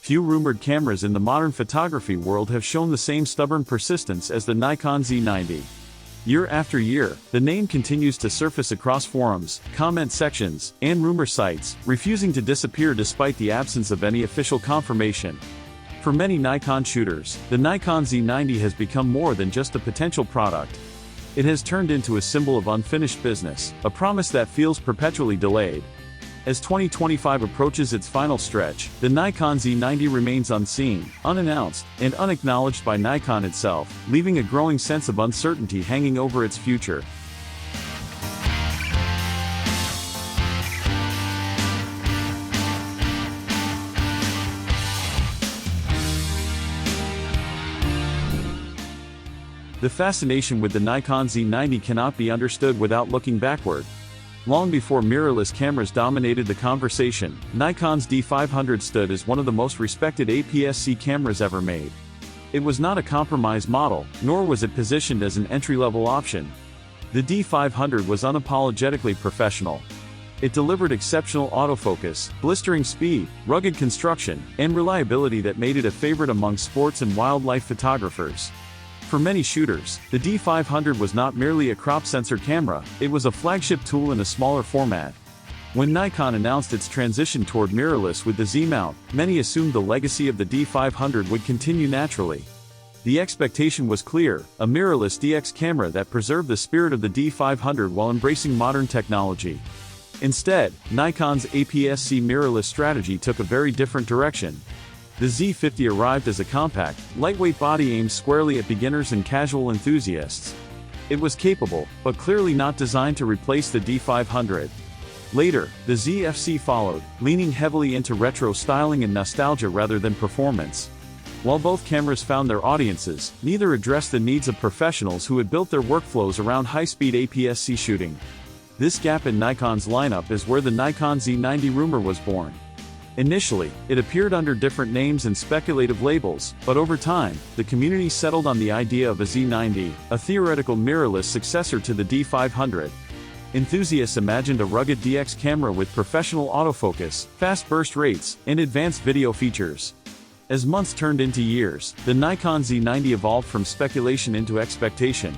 Few rumored cameras in the modern photography world have shown the same stubborn persistence as the Nikon Z90. Year after year, the name continues to surface across forums, comment sections, and rumor sites, refusing to disappear despite the absence of any official confirmation. For many Nikon shooters, the Nikon Z90 has become more than just a potential product. It has turned into a symbol of unfinished business, a promise that feels perpetually delayed. As 2025 approaches its final stretch, the Nikon Z90 remains unseen, unannounced, and unacknowledged by Nikon itself, leaving a growing sense of uncertainty hanging over its future. The fascination with the Nikon Z90 cannot be understood without looking backward. Long before mirrorless cameras dominated the conversation, Nikon's D500 stood as one of the most respected APS-C cameras ever made. It was not a compromise model, nor was it positioned as an entry-level option. The D500 was unapologetically professional. It delivered exceptional autofocus, blistering speed, rugged construction, and reliability that made it a favorite among sports and wildlife photographers. For many shooters, the D500 was not merely a crop sensor camera, it was a flagship tool in a smaller format. When Nikon announced its transition toward mirrorless with the Z mount, many assumed the legacy of the D500 would continue naturally. The expectation was clear, a mirrorless DX camera that preserved the spirit of the D500 while embracing modern technology. Instead, Nikon's APS-C mirrorless strategy took a very different direction. The Z50 arrived as a compact, lightweight body aimed squarely at beginners and casual enthusiasts. It was capable, but clearly not designed to replace the D500. Later, the ZFC followed, leaning heavily into retro styling and nostalgia rather than performance. While both cameras found their audiences, neither addressed the needs of professionals who had built their workflows around high-speed APS-C shooting. This gap in Nikon's lineup is where the Nikon Z90 rumor was born. Initially, it appeared under different names and speculative labels, but over time, the community settled on the idea of a Z90, a theoretical mirrorless successor to the D500. Enthusiasts imagined a rugged DX camera with professional autofocus, fast burst rates, and advanced video features. As months turned into years, the Nikon Z90 evolved from speculation into expectation.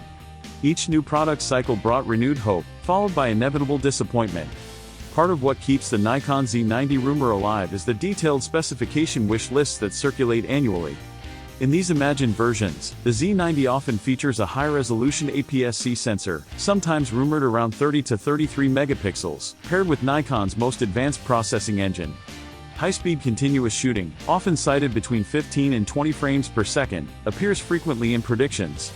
Each new product cycle brought renewed hope, followed by inevitable disappointment. Part of what keeps the Nikon Z90 rumor alive is the detailed specification wish lists that circulate annually. In these imagined versions, the Z90 often features a high-resolution APS-C sensor, sometimes rumored around 30 to 33 megapixels, paired with Nikon's most advanced processing engine. High-speed continuous shooting, often cited between 15 and 20 frames per second, appears frequently in predictions.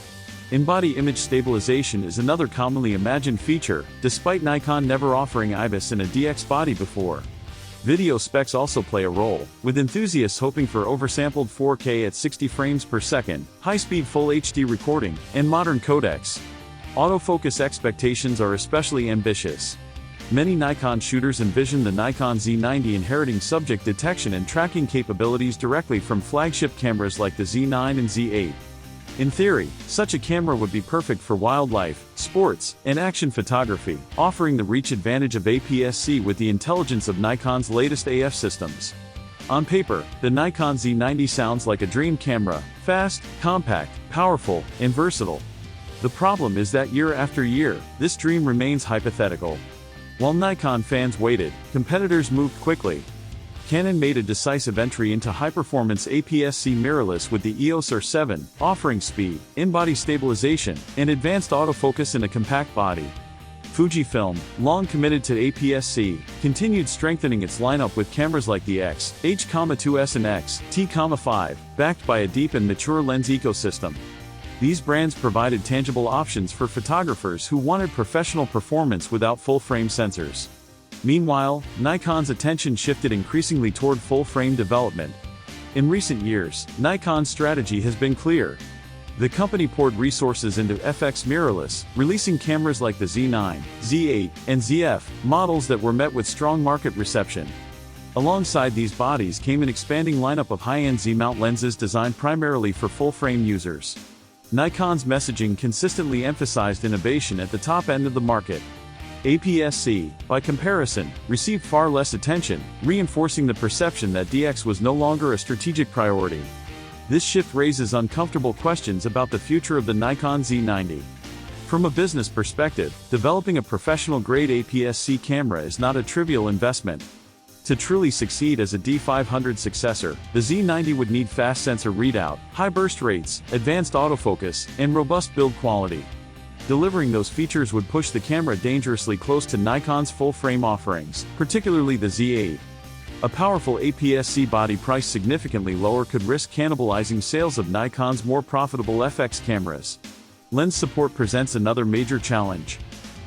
In-body image stabilization is another commonly imagined feature, despite Nikon never offering IBIS in a DX body before. Video specs also play a role, with enthusiasts hoping for oversampled 4K at 60 frames per second, high-speed Full HD recording, and modern codecs. Autofocus expectations are especially ambitious. Many Nikon shooters envision the Nikon Z90 inheriting subject detection and tracking capabilities directly from flagship cameras like the Z9 and Z8. In theory, such a camera would be perfect for wildlife, sports, and action photography, offering the reach advantage of APS-C with the intelligence of Nikon's latest AF systems. On paper, the Nikon Z90 sounds like a dream camera, fast, compact, powerful, and versatile. The problem is that year after year, this dream remains hypothetical. While Nikon fans waited, competitors moved quickly. Canon made a decisive entry into high-performance APS-C mirrorless with the EOS R7, offering speed, in-body stabilization, and advanced autofocus in a compact body. Fujifilm, long committed to APS-C, continued strengthening its lineup with cameras like the X, H-2S and X, T-5, backed by a deep and mature lens ecosystem. These brands provided tangible options for photographers who wanted professional performance without full-frame sensors. Meanwhile, Nikon's attention shifted increasingly toward full-frame development. In recent years, Nikon's strategy has been clear. The company poured resources into FX mirrorless, releasing cameras like the Z9, Z8, and ZF, models that were met with strong market reception. Alongside these bodies came an expanding lineup of high-end Z-mount lenses designed primarily for full-frame users. Nikon's messaging consistently emphasized innovation at the top end of the market. APS-C, by comparison, received far less attention, reinforcing the perception that DX was no longer a strategic priority. This shift raises uncomfortable questions about the future of the Nikon Z90. From a business perspective, developing a professional-grade APS-C camera is not a trivial investment. To truly succeed as a D500 successor, the Z90 would need fast sensor readout, high burst rates, advanced autofocus, and robust build quality. Delivering those features would push the camera dangerously close to Nikon's full-frame offerings, particularly the Z8. A powerful APS-C body priced significantly lower could risk cannibalizing sales of Nikon's more profitable FX cameras. Lens support presents another major challenge.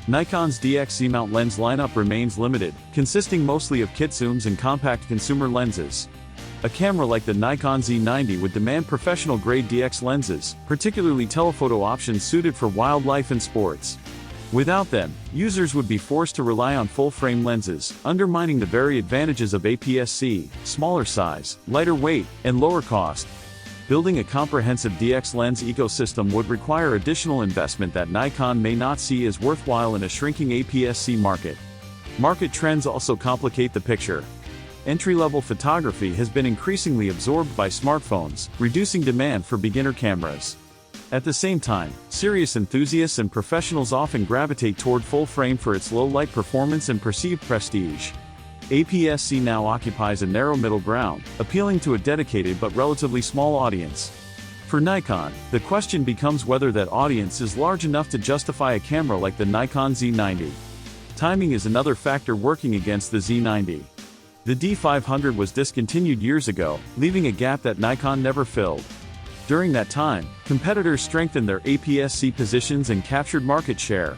Nikon's DX Z-mount lens lineup remains limited, consisting mostly of kit zooms and compact consumer lenses. A camera like the Nikon Z90 would demand professional-grade DX lenses, particularly telephoto options suited for wildlife and sports. Without them, users would be forced to rely on full-frame lenses, undermining the very advantages of APS-C: smaller size, lighter weight, and lower cost. Building a comprehensive DX lens ecosystem would require additional investment that Nikon may not see as worthwhile in a shrinking APS-C market. Market trends also complicate the picture. Entry-level photography has been increasingly absorbed by smartphones, reducing demand for beginner cameras. At the same time, serious enthusiasts and professionals often gravitate toward full-frame for its low-light performance and perceived prestige. APS-C now occupies a narrow middle ground, appealing to a dedicated but relatively small audience. For Nikon, the question becomes whether that audience is large enough to justify a camera like the Nikon Z90. Timing is another factor working against the Z90. The D500 was discontinued years ago, leaving a gap that Nikon never filled. During that time, competitors strengthened their APS-C positions and captured market share.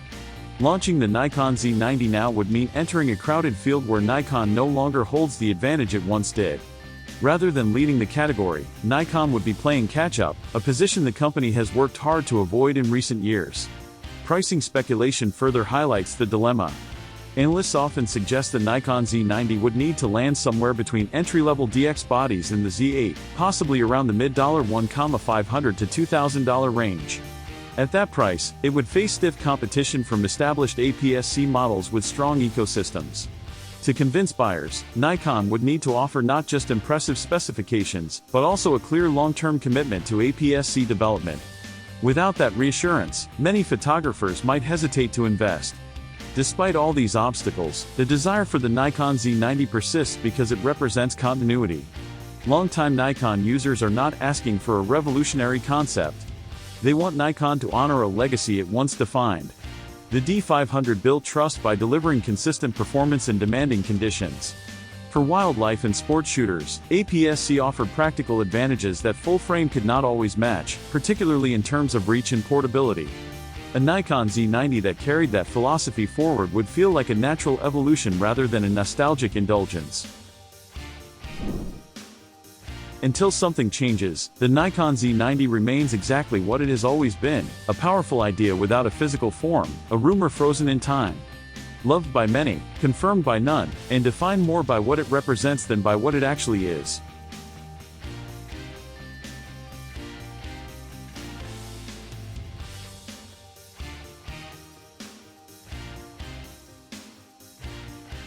Launching the Nikon Z90 now would mean entering a crowded field where Nikon no longer holds the advantage it once did. Rather than leading the category, Nikon would be playing catch-up, a position the company has worked hard to avoid in recent years. Pricing speculation further highlights the dilemma. Analysts often suggest the Nikon Z90 would need to land somewhere between entry-level DX bodies and the Z8, possibly around the mid-$1,500 to $2,000 range. At that price, it would face stiff competition from established APS-C models with strong ecosystems. To convince buyers, Nikon would need to offer not just impressive specifications, but also a clear long-term commitment to APS-C development. Without that reassurance, many photographers might hesitate to invest. Despite all these obstacles, the desire for the Nikon Z90 persists because it represents continuity. Longtime Nikon users are not asking for a revolutionary concept. They want Nikon to honor a legacy it once defined. The D500 built trust by delivering consistent performance in demanding conditions. For wildlife and sport shooters, APS-C offered practical advantages that full-frame could not always match, particularly in terms of reach and portability. A Nikon Z90 that carried that philosophy forward would feel like a natural evolution rather than a nostalgic indulgence. Until something changes, the Nikon Z90 remains exactly what it has always been, a powerful idea without a physical form, a rumor frozen in time. Loved by many, confirmed by none, and defined more by what it represents than by what it actually is.